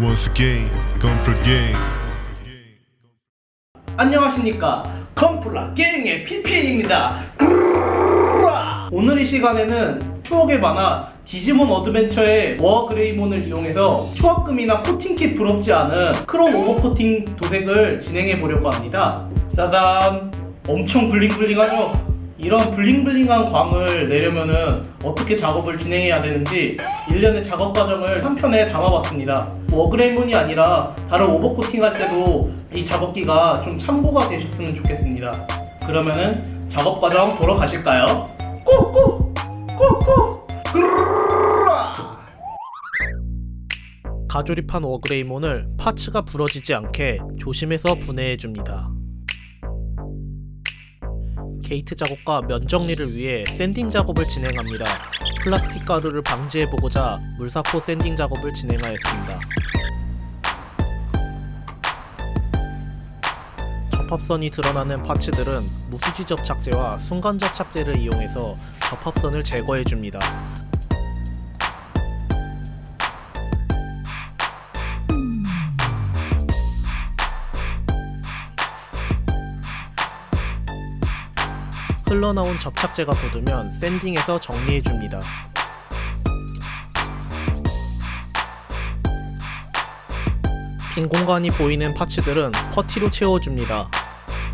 Once again, come for game. 안녕하십니까, 컴플라 게임의 PPN입니다. 오늘 이 시간에는 추억의 만화 디지몬 어드벤처의 워그레이몬을 이용해서 초합금이나 코팅킷 부럽지 않은 크롬 오버코팅 도색을 진행해 보려고 합니다. 짜잔! 엄청 블링블링하죠? 이런 블링블링한 광을 내려면은 어떻게 작업을 진행해야 되는지 일련의 작업 과정을 한 편에 담아봤습니다. 워그레이몬이 아니라 다른 오버코팅 할 때도 이 작업기가 좀 참고가 되셨으면 좋겠습니다. 그러면은 작업 과정 보러 가실까요? 꼬꼬! 꼬꼬! 가조립한 워그레이몬을 파츠가 부러지지 않게 조심해서 분해해줍니다. 게이트 작업과 면 정리를 위해 샌딩 작업을 진행합니다. 플라스틱 가루를 방지해보고자 물사포 샌딩 작업을 진행하였습니다. 접합선이 드러나는 파츠들은 무수지 접착제와 순간 접착제를 이용해서 접합선을 제거해줍니다. 흘러나온 접착제가 굳으면 샌딩해서 정리해줍니다. 빈 공간이 보이는 파츠들은 퍼티로 채워줍니다.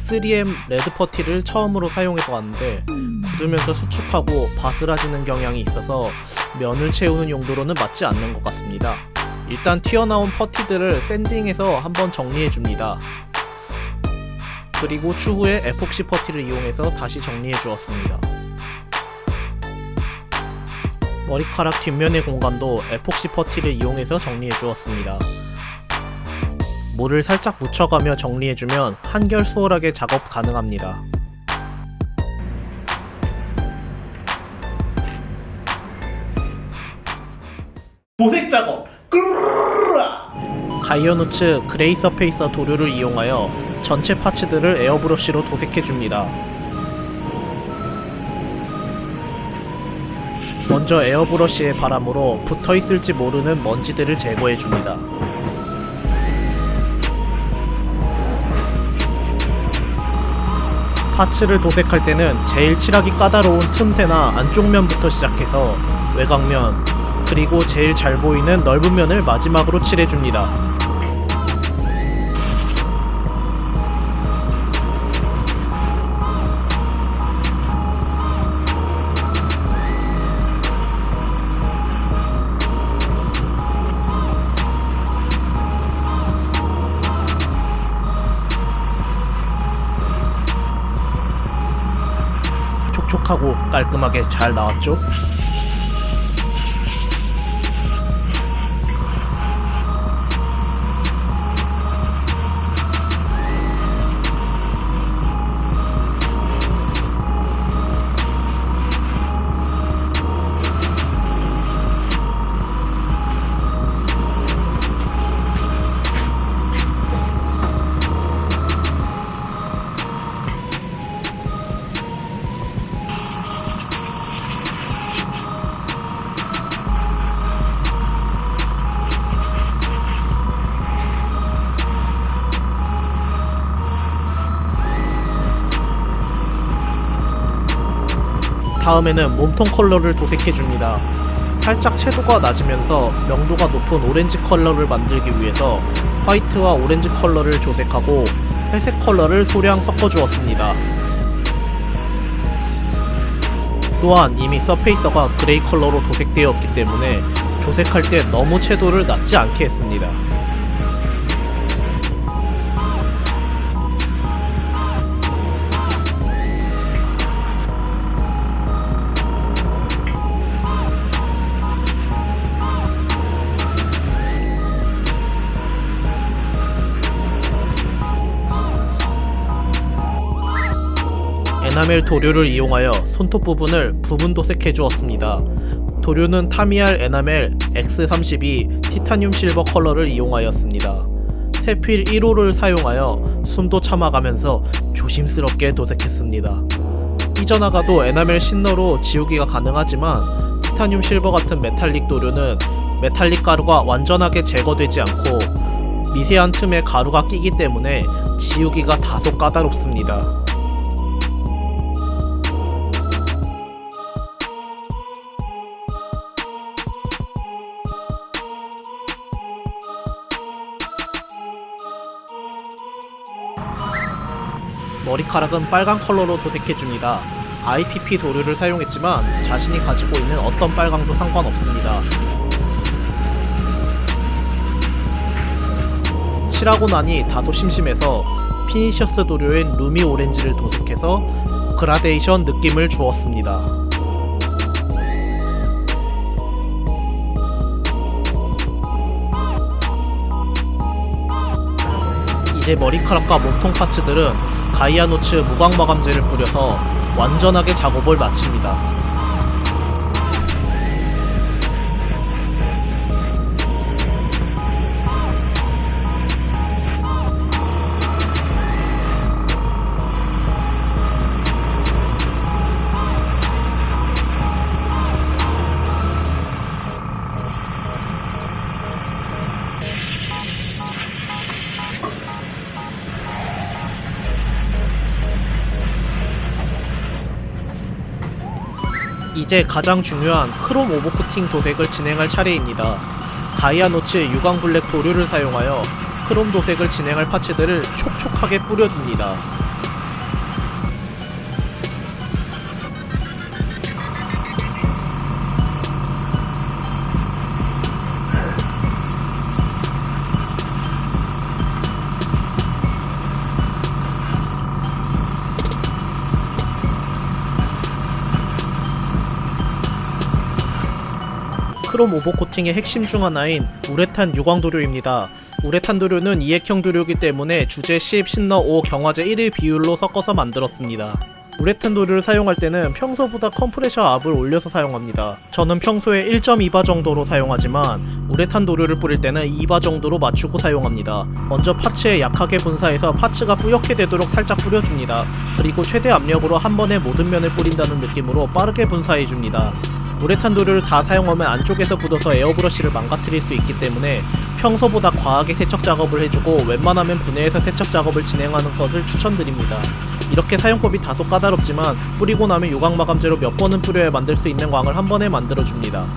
3M 레드 퍼티를 처음으로 사용해서 왔는데 굳으면서 수축하고 바스라지는 경향이 있어서 면을 채우는 용도로는 맞지 않는 것 같습니다. 일단 튀어나온 퍼티들을 샌딩해서 한번 정리해줍니다. 그리고 추후에 에폭시 퍼티를 이용해서 다시 정리해 주었습니다. 머리카락 뒷면의 공간도 에폭시 퍼티를 이용해서 정리해 주었습니다. 물을 살짝 묻혀가며 정리해주면 한결 수월하게 작업 가능합니다. 도색 작업! 가이어노츠 그레이 서페이서 도료를 이용하여 전체 파츠들을 에어브러쉬로 도색해줍니다. 먼저 에어브러쉬의 바람으로 붙어있을지 모르는 먼지들을 제거해줍니다. 파츠를 도색할 때는 제일 칠하기 까다로운 틈새나 안쪽 면부터 시작해서 외곽면, 그리고 제일 잘 보이는 넓은 면을 마지막으로 칠해줍니다. 촉촉하고 깔끔하게 잘 나왔죠? 다음에는 몸통 컬러를 도색해줍니다. 살짝 채도가 낮으면서 명도가 높은 오렌지 컬러를 만들기 위해서 화이트와 오렌지 컬러를 조색하고 회색 컬러를 소량 섞어주었습니다. 또한 이미 서페이서가 그레이 컬러로 도색되었기 때문에 조색할 때 너무 채도를 낮지 않게 했습니다. 에나멜 도료를 이용하여 손톱 부분을 부분 도색해 주었습니다. 도료는 타미알 에나멜 X32 티타늄 실버 컬러를 이용하였습니다. 세필 1호를 사용하여 숨도 참아가면서 조심스럽게 도색했습니다. 삐져나가도 에나멜 신너로 지우기가 가능하지만 티타늄 실버 같은 메탈릭 도료는 메탈릭 가루가 완전하게 제거되지 않고 미세한 틈에 가루가 끼기 때문에 지우기가 다소 까다롭습니다. 머리카락은 빨간 컬러로 도색해줍니다. IPP 도료를 사용했지만 자신이 가지고 있는 어떤 빨강도 상관없습니다. 칠하고 나니 다소 심심해서 피니셔스 도료인 루미 오렌지를 도색해서 그라데이션 느낌을 주었습니다. 이제 머리카락과 몸통 파츠들은 가이아노츠 무광마감제를 뿌려서 완전하게 작업을 마칩니다. 이제 가장 중요한 크롬 오버코팅 도색을 진행할 차례입니다. 가이아노츠 유광블랙 도료를 사용하여 크롬 도색을 진행할 파츠들을 촉촉하게 뿌려줍니다. 크롬 오버코팅의 핵심 중 하나인 우레탄 유광 도료입니다. 우레탄 도료는 이액형 도료이기 때문에 주제 10, 신너 5, 경화제 1의 비율로 섞어서 만들었습니다. 우레탄 도료를 사용할 때는 평소보다 컴프레셔 압을 올려서 사용합니다. 저는 평소에 1.2바 정도로 사용하지만 우레탄 도료를 뿌릴 때는 2바 정도로 맞추고 사용합니다. 먼저 파츠에 약하게 분사해서 파츠가 뿌옇게 되도록 살짝 뿌려줍니다. 그리고 최대 압력으로 한 번에 모든 면을 뿌린다는 느낌으로 빠르게 분사해줍니다. 우레탄 도료를 다 사용하면 안쪽에서 묻어서 에어브러쉬를 망가뜨릴 수 있기 때문에 평소보다 과하게 세척 작업을 해주고 웬만하면 분해해서 세척 작업을 진행하는 것을 추천드립니다. 이렇게 사용법이 다소 까다롭지만 뿌리고 나면 유광 마감제로 몇 번은 뿌려야 만들 수 있는 광을 한 번에 만들어줍니다.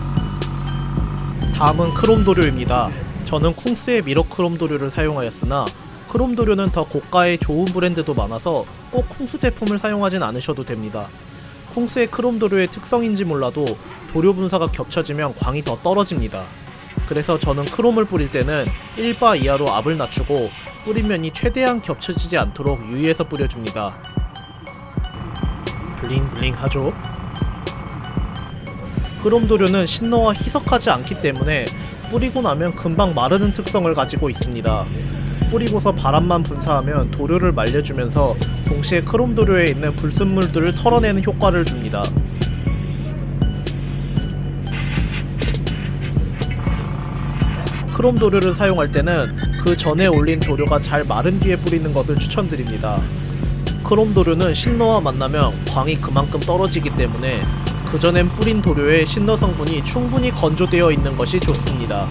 다음은 크롬 도료입니다. 저는 쿵스의 미러 크롬 도료를 사용하였으나 크롬 도료는 더 고가의 좋은 브랜드도 많아서 꼭 쿵스 제품을 사용하진 않으셔도 됩니다. 쿵스의 크롬 도료의 특성인지 몰라도 도료 분사가 겹쳐지면 광이 더 떨어집니다. 그래서 저는 크롬을 뿌릴 때는 1바 이하로 압을 낮추고 뿌린 면이 최대한 겹쳐지지 않도록 유의해서 뿌려줍니다. 블링블링 하죠? 크롬 도료는 신너와 희석하지 않기 때문에 뿌리고 나면 금방 마르는 특성을 가지고 있습니다. 뿌리고서 바람만 분사하면 도료를 말려주면서 동시에 크롬 도료에 있는 불순물들을 털어내는 효과를 줍니다. 크롬 도료를 사용할 때는 그 전에 올린 도료가 잘 마른 뒤에 뿌리는 것을 추천드립니다. 크롬 도료는 신너와 만나면 광이 그만큼 떨어지기 때문에 그 전엔 뿌린 도료에 신너 성분이 충분히 건조되어 있는 것이 좋습니다.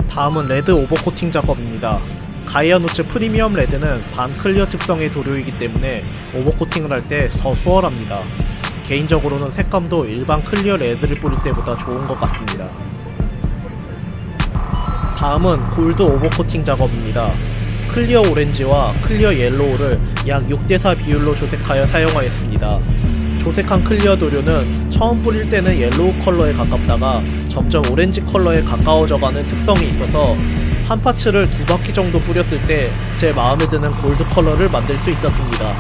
다음은 레드 오버코팅 작업입니다. 가이아노츠 프리미엄 레드는 반클리어 특성의 도료이기 때문에 오버코팅을 할 때 더 수월합니다. 개인적으로는 색감도 일반 클리어 레드를 뿌릴 때보다 좋은 것 같습니다. 다음은 골드 오버코팅 작업입니다. 클리어 오렌지와 클리어 옐로우를 약 6대4 비율로 조색하여 사용하였습니다. 조색한 클리어 도료는 처음 뿌릴 때는 옐로우 컬러에 가깝다가 점점 오렌지 컬러에 가까워져가는 특성이 있어서 한 파츠를 2바퀴 정도 뿌렸을 때 제 마음에 드는 골드 컬러를 만들 수 있었습니다.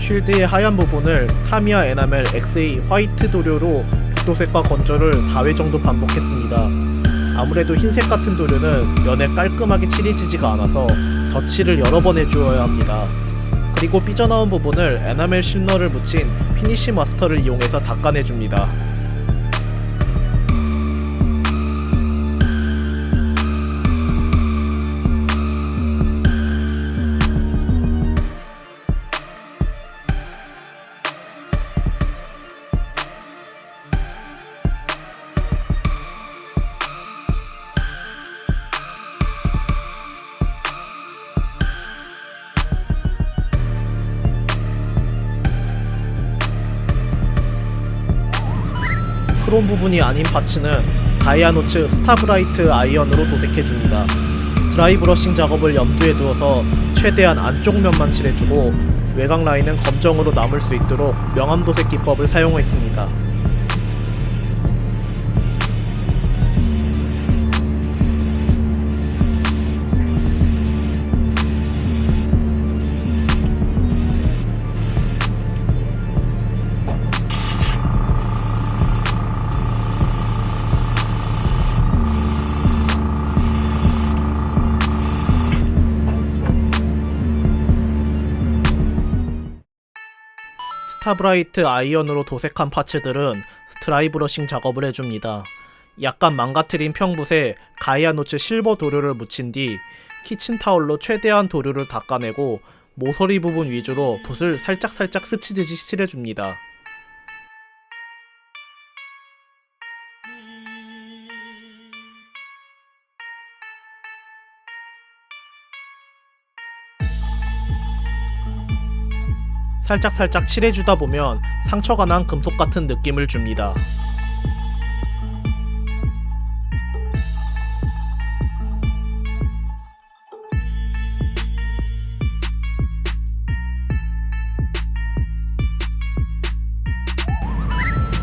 쉴드의 하얀 부분을 타미야 에나멜 XA 화이트 도료로 벽도색과 건조를 4회 정도 반복했습니다. 아무래도 흰색 같은 도료는 면에 깔끔하게 칠해지지가 않아서 덧칠을 여러 번 해주어야 합니다. 그리고 삐져나온 부분을 에나멜 실너를 묻힌 피니쉬 마스터를 이용해서 닦아내줍니다. 크롬 부분이 아닌 파츠는 다이아노츠 스타브라이트 아이언으로 도색해줍니다. 드라이 브러싱 작업을 염두에 두어서 최대한 안쪽 면만 칠해주고 외곽 라인은 검정으로 남을 수 있도록 명암 도색 기법을 사용했습니다. 스타브라이트 아이언으로 도색한 파츠들은 드라이 브러싱 작업을 해줍니다. 약간 망가뜨린 평붓에 가이아노츠 실버 도료를 묻힌 뒤 키친타올로 최대한 도료를 닦아내고 모서리 부분 위주로 붓을 살짝살짝 스치듯이 칠해줍니다. 살짝살짝 칠해주다 보면 상처가 난 금속 같은 느낌을 줍니다.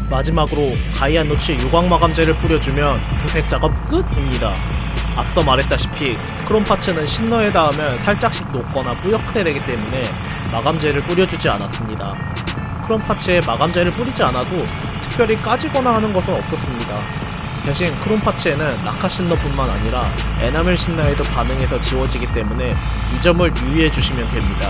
마지막으로 가이아노츠 유광 마감제를 뿌려주면 도색 작업 끝입니다. 앞서 말했다시피 크롬 파츠는 실너에 닿으면 살짝씩 녹거나 뿌옇게 되기 때문에 마감제를 뿌려주지 않았습니다. 크롬 파츠에 마감제를 뿌리지 않아도 특별히 까지거나 하는 것은 없었습니다. 대신 크롬 파츠에는 라카 실너뿐만 아니라 에나멜 실너에도 반응해서 지워지기 때문에 이 점을 유의해 주시면 됩니다.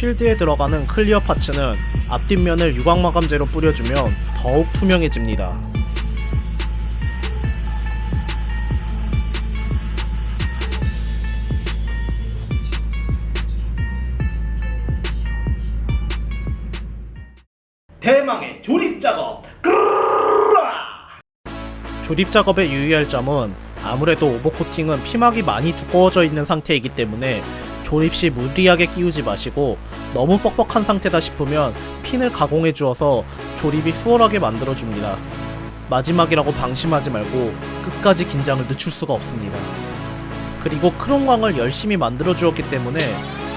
쉴드에 들어가는 클리어 파츠는 앞뒷면을 유광 마감제로 뿌려주면 더욱 투명해집니다. 대망의 조립 작업. 조립 작업에 유의할 점은 아무래도 오버코팅은 피막이 많이 두꺼워져 있는 상태이기 때문에 조립 시 무리하게 끼우지 마시고 너무 뻑뻑한 상태다 싶으면 핀을 가공해 주어서 조립이 수월하게 만들어 줍니다. 마지막이라고 방심하지 말고 끝까지 긴장을 늦출 수가 없습니다. 그리고 크롬광을 열심히 만들어 주었기 때문에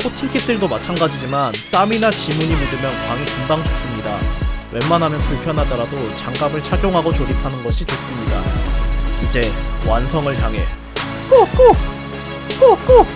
코팅킷들도 마찬가지지만 땀이나 지문이 묻으면 광이 금방 죽습니다. 웬만하면 불편하더라도 장갑을 착용하고 조립하는 것이 좋습니다. 이제 완성을 향해 꾹꾹 꾹꾹